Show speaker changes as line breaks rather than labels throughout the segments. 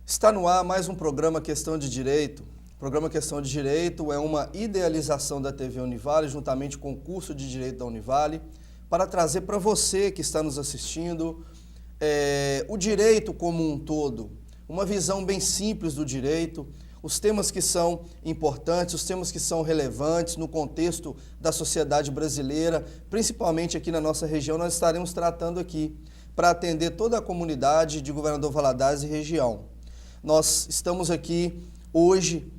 Está no ar mais um programa Questão de Direito. O programa Questão de Direito é uma idealização da TV Univale, juntamente com o curso de Direito da Univale, para trazer para você que está nos assistindo o direito como um todo, uma visão bem simples do direito, os temas que são importantes, os temas que são relevantes no contexto da sociedade brasileira, principalmente aqui na nossa região, nós estaremos tratando aqui para atender toda a comunidade de Governador Valadares e região. Nós estamos aqui hoje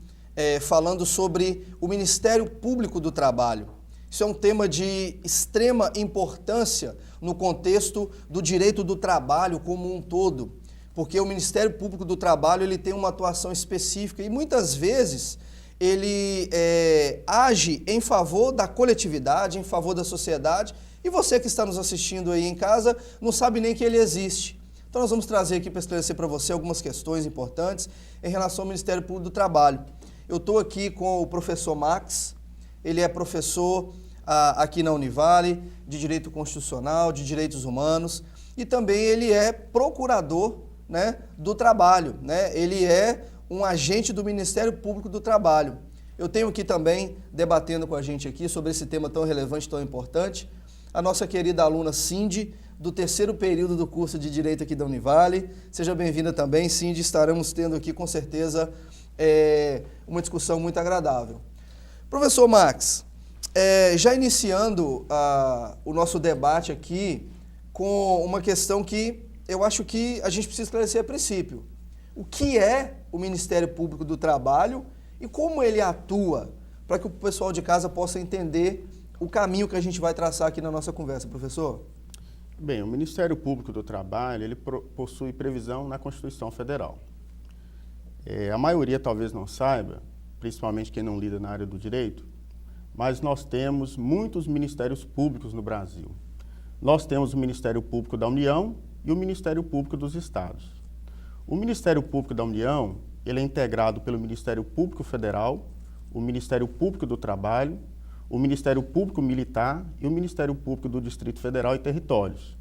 falando sobre o Ministério Público do Trabalho. Isso é um tema de extrema importância no contexto do direito do trabalho como um todo, porque o Ministério Público do Trabalho ele tem uma atuação específica e muitas vezes ele age em favor da coletividade, em favor da sociedade, e você que está nos assistindo aí em casa não sabe nem que ele existe. Então nós vamos trazer aqui para esclarecer para você algumas questões importantes em relação ao Ministério Público do Trabalho. Eu estou aqui com o professor Max, ele é professor aqui na Univale, de Direito Constitucional, de Direitos Humanos, e também ele é procurador, né, do trabalho, né? Ele é um agente do Ministério Público do Trabalho. Eu tenho aqui também, debatendo com a gente aqui sobre esse tema tão relevante, tão importante, a nossa querida aluna Cindy, do terceiro período do curso de Direito aqui da Univale. Seja bem-vinda também, Cindy. Estaremos tendo aqui, com certeza, uma discussão muito agradável. Professor Max, já iniciando o nosso debate aqui com uma questão que eu acho que a gente precisa esclarecer a princípio. O que é o Ministério Público do Trabalho e como ele atua, para que o pessoal de casa possa entender o caminho que a gente vai traçar aqui na nossa conversa, professor?
Bem, o Ministério Público do Trabalho, ele possui previsão na Constituição Federal. A maioria talvez não saiba, principalmente quem não lida na área do direito, mas nós temos muitos ministérios públicos no Brasil. Nós temos o Ministério Público da União e o Ministério Público dos Estados. O Ministério Público da União, ele é integrado pelo Ministério Público Federal, o Ministério Público do Trabalho, o Ministério Público Militar e o Ministério Público do Distrito Federal e Territórios.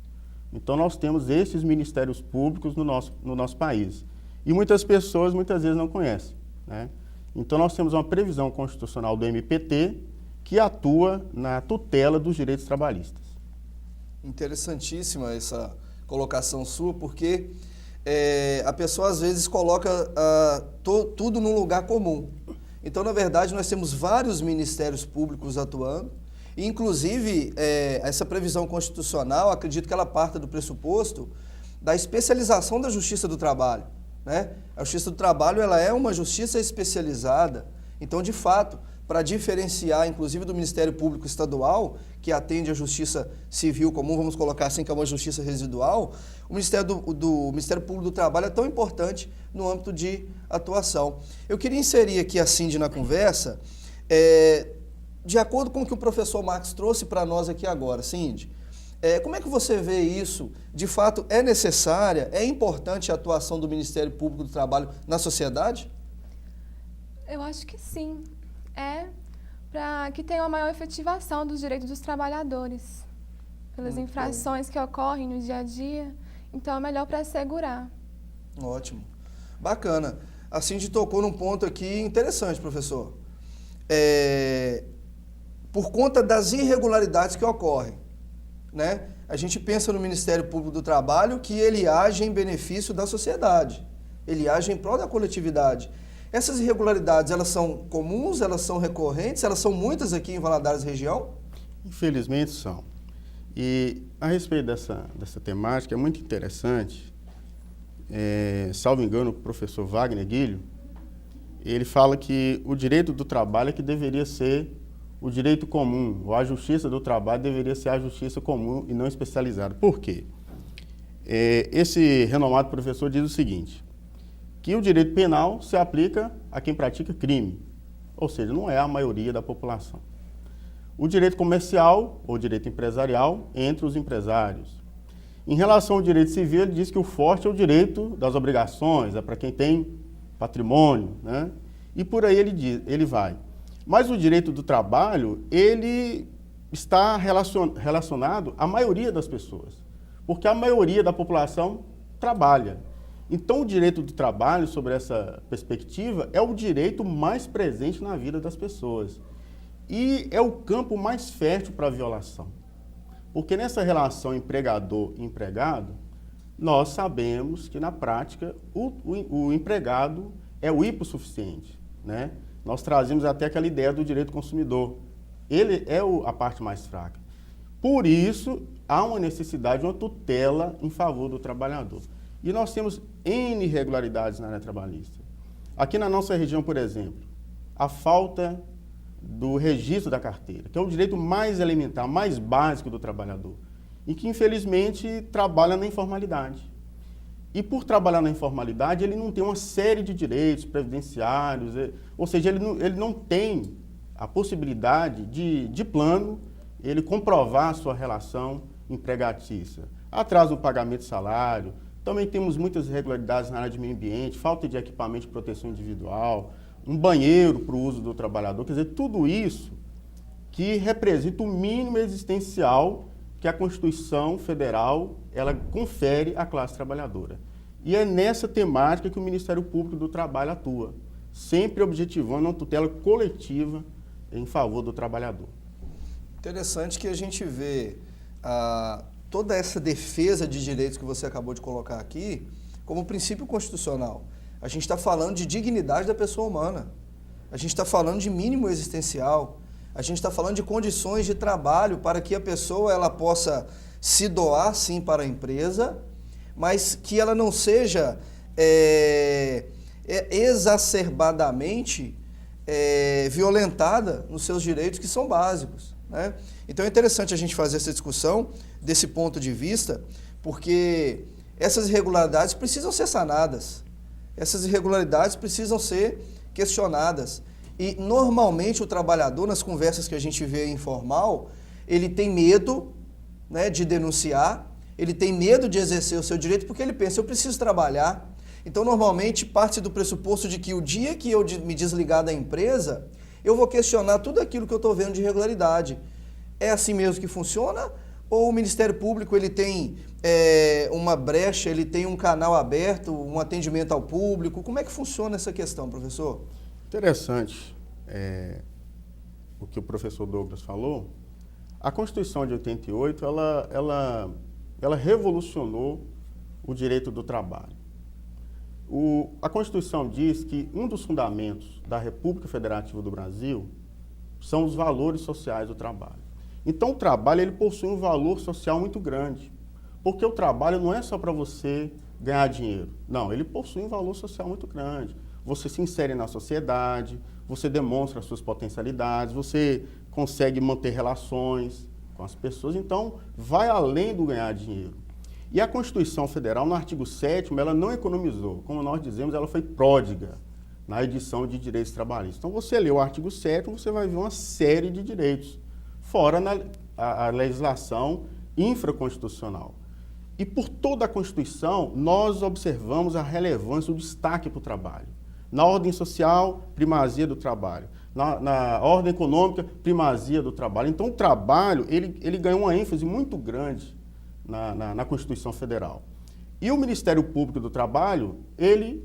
Então, nós temos esses ministérios públicos no nosso país. E muitas pessoas, muitas vezes, não conhecem, né? Então, nós temos uma previsão constitucional do MPT que atua na tutela dos direitos trabalhistas.
Interessantíssima essa colocação sua, porque a pessoa, às vezes, coloca tudo num lugar comum. Então, na verdade, nós temos vários ministérios públicos atuando, e, inclusive, essa previsão constitucional, acredito que ela parta do pressuposto da especialização da Justiça do Trabalho, né? A Justiça do Trabalho ela é uma justiça especializada, então, de fato, para diferenciar, inclusive, do Ministério Público Estadual, que atende a Justiça Civil comum, vamos colocar assim, que é uma justiça residual, o Ministério Público do Trabalho é tão importante no âmbito de atuação. Eu queria inserir aqui a Cindy na conversa, de acordo com o que o professor Max trouxe para nós aqui agora. Cindy, como é que você vê isso? De fato, é necessária, é importante a atuação do Ministério Público do Trabalho na sociedade?
Eu acho que sim. Para que tenha uma maior efetivação dos direitos dos trabalhadores, pelas infrações que ocorrem no dia a dia. Então, é melhor para assegurar.
Ótimo. Bacana. A Cindy tocou num ponto aqui interessante, professor. Por conta das irregularidades que ocorrem, né? A gente pensa no Ministério Público do Trabalho que ele age em benefício da sociedade, ele age em prol da coletividade. Essas irregularidades, elas são comuns, elas são recorrentes, elas são muitas aqui em Valadares região?
Infelizmente são. E a respeito dessa temática, é muito interessante, salvo engano, o professor Wagner Guilho, ele fala que o direito do trabalho é que deveria ser o direito comum, ou a justiça do trabalho deveria ser a justiça comum e não especializada. Por quê? Esse renomado professor diz o seguinte, que o direito penal se aplica a quem pratica crime, ou seja, não é a maioria da população. O direito comercial ou direito empresarial entre os empresários. Em relação ao direito civil, ele diz que o forte é o direito das obrigações, é para quem tem patrimônio, né? E por aí ele vai. Mas o direito do trabalho, ele está relacionado à maioria das pessoas, porque a maioria da população trabalha. Então, o direito do trabalho, sobre essa perspectiva, é o direito mais presente na vida das pessoas. E é o campo mais fértil para a violação. Porque nessa relação empregador e empregado, nós sabemos que, na prática, o empregado é o hipossuficiente, né? Nós trazemos até aquela ideia do direito consumidor. Ele é a parte mais fraca. Por isso, há uma necessidade de uma tutela em favor do trabalhador. E nós temos N irregularidades na área trabalhista. Aqui na nossa região, por exemplo, a falta do registro da carteira, que é o direito mais elementar, mais básico do trabalhador, e que, infelizmente, trabalha na informalidade. E por trabalhar na informalidade, ele não tem uma série de direitos previdenciários, ou seja, ele não tem a possibilidade de plano, ele comprovar a sua relação empregatícia. Atraso no pagamento de salário, também temos muitas irregularidades na área de meio ambiente, falta de equipamento de proteção individual, um banheiro para o uso do trabalhador, quer dizer, tudo isso que representa o mínimo existencial que a Constituição Federal ela confere à classe trabalhadora. E é nessa temática que o Ministério Público do Trabalho atua, sempre objetivando uma tutela coletiva em favor do trabalhador.
Interessante que a gente vê toda essa defesa de direitos que você acabou de colocar aqui como princípio constitucional. A gente está falando de dignidade da pessoa humana, a gente está falando de mínimo existencial, a gente está falando de condições de trabalho para que a pessoa ela possa se doar, sim, para a empresa, mas que ela não seja exacerbadamente violentada nos seus direitos que são básicos, né? Então é interessante a gente fazer essa discussão desse ponto de vista, porque essas irregularidades precisam ser sanadas, essas irregularidades precisam ser questionadas. E, normalmente, o trabalhador, nas conversas que a gente vê informal, ele tem medo, né, de denunciar, ele tem medo de exercer o seu direito, porque ele pensa, eu preciso trabalhar. Então, normalmente, parte do pressuposto de que o dia que eu me desligar da empresa, eu vou questionar tudo aquilo que eu estou vendo de irregularidade. É assim mesmo que funciona? Ou o Ministério Público ele tem uma brecha, ele tem um canal aberto, um atendimento ao público? Como é que funciona essa questão, professor?
Interessante o que o professor Douglas falou. A Constituição de 88, ela revolucionou o direito do trabalho. A Constituição diz que um dos fundamentos da República Federativa do Brasil são os valores sociais do trabalho. Então, o trabalho ele possui um valor social muito grande, porque o trabalho não é só para você ganhar dinheiro. Não, ele possui um valor social muito grande. Você se insere na sociedade, você demonstra as suas potencialidades, você consegue manter relações com as pessoas, então vai além do ganhar dinheiro. E a Constituição Federal, no artigo 7º, ela não economizou, como nós dizemos, ela foi pródiga na edição de direitos trabalhistas. Então você lê o artigo 7º, você vai ver uma série de direitos, fora a legislação infraconstitucional. E por toda a Constituição, nós observamos a relevância, o destaque para o trabalho. Na ordem social, primazia do trabalho. Na ordem econômica, primazia do trabalho. Então, o trabalho, ele ganhou uma ênfase muito grande na Constituição Federal. E o Ministério Público do Trabalho, ele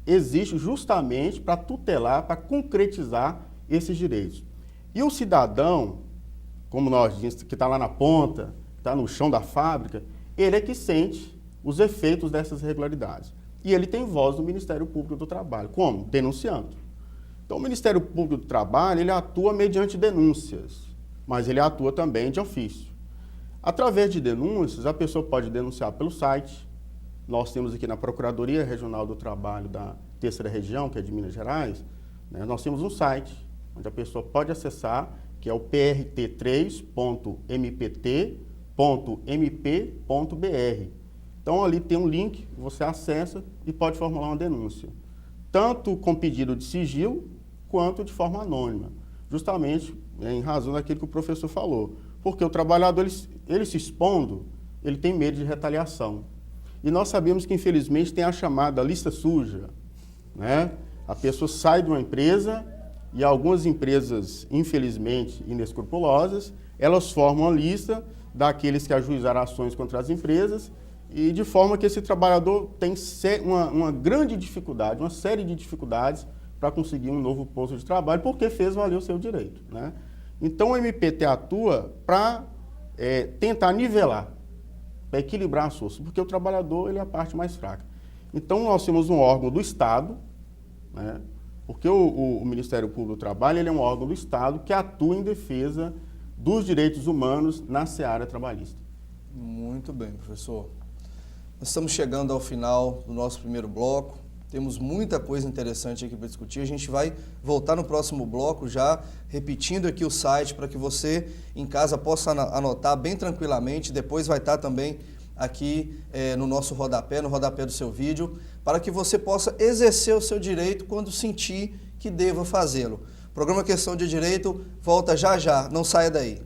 existe justamente para tutelar, para concretizar esses direitos. E o cidadão, como nós dizemos, que está lá na ponta, está no chão da fábrica, ele é que sente os efeitos dessas irregularidades. E ele tem voz no Ministério Público do Trabalho. Como? Denunciando. Então, o Ministério Público do Trabalho, ele atua mediante denúncias, mas ele atua também de ofício. Através de denúncias, a pessoa pode denunciar pelo site. Nós temos aqui na Procuradoria Regional do Trabalho da 3ª Região, que é de Minas Gerais, né, nós temos um site onde a pessoa pode acessar, que é o prt3.mpt.mp.br. Então, ali tem um link, você acessa e pode formular uma denúncia, tanto com pedido de sigilo, quanto de forma anônima, justamente em razão daquilo que o professor falou, porque o trabalhador, ele se expondo, ele tem medo de retaliação. E nós sabemos que, infelizmente, tem a chamada lista suja, né? A pessoa sai de uma empresa e algumas empresas, infelizmente, inescrupulosas, elas formam uma lista daqueles que ajuizaram ações contra as empresas e de forma que esse trabalhador tem uma grande dificuldade, uma série de dificuldades para conseguir um novo posto de trabalho porque fez valer o seu direito, né? Então o MPT atua para tentar nivelar, para equilibrar as forças, porque o trabalhador ele é a parte mais fraca. Então nós temos um órgão do Estado, né? Porque o Ministério Público do Trabalho ele é um órgão do Estado que atua em defesa dos direitos humanos na seara trabalhista.
Muito bem, professor. Nós estamos chegando ao final do nosso primeiro bloco. Temos muita coisa interessante aqui para discutir. A gente vai voltar no próximo bloco já repetindo aqui o site para que você em casa possa anotar bem tranquilamente. Depois vai estar também aqui no nosso rodapé, no rodapé do seu vídeo, para que você possa exercer o seu direito quando sentir que deva fazê-lo. O programa Questão de Direito volta já já. Não saia daí.